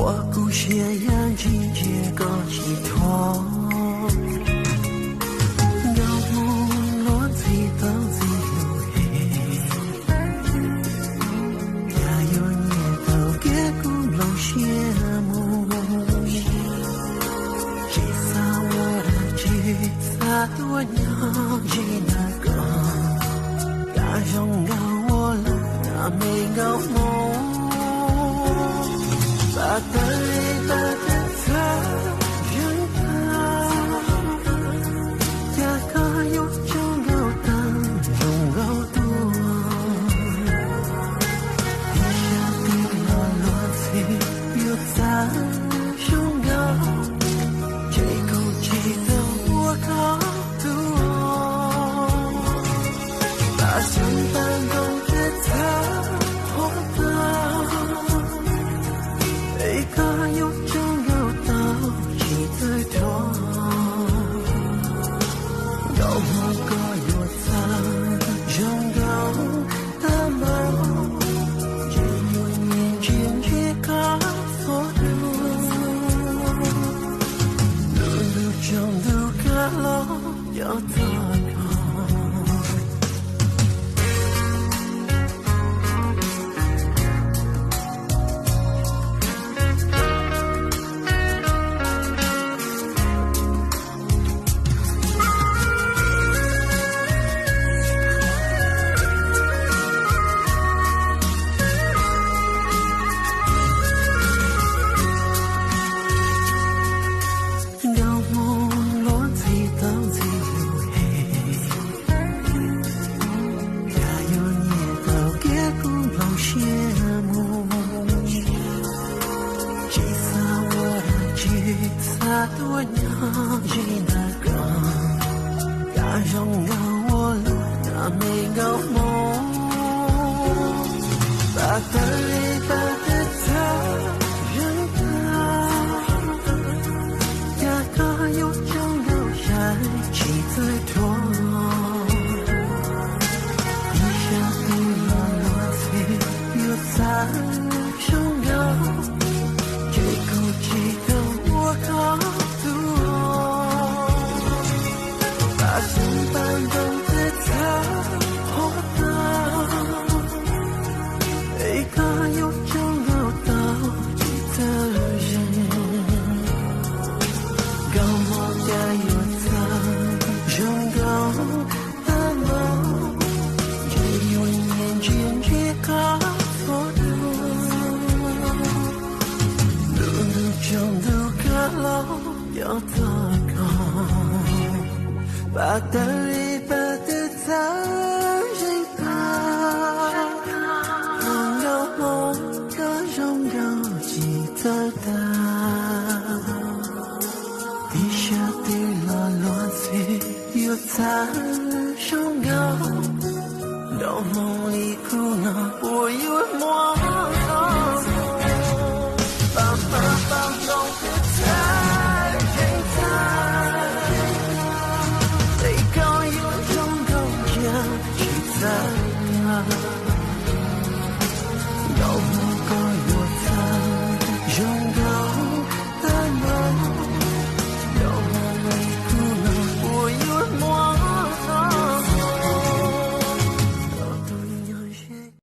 我故血样季节个寄托。我娘记那个，大声告我了，那没告梦，把对把的他人他，呀个有种有当种有多，一下地了落地又在胸高，这口气的我靠。相伴共的他，活的，一个有种有道一对托，有某个有他，拥有的梦，只有年轻去看所路中路看了要怎？我娘记那个，大声告我了，那没告梦，把对把的他人他，呀个有种有山气最多，一下地落落地又在胸高，这口气的我靠。相伴共的他，活的，一个有种有道理的人，高我家有他，拥有的梦，只有年轻去看所路中路看了要怎讲？把的里把的他人他，能够梦的拥有记得的，一下地了落地又在胸高，到梦里哭闹，我以为梦。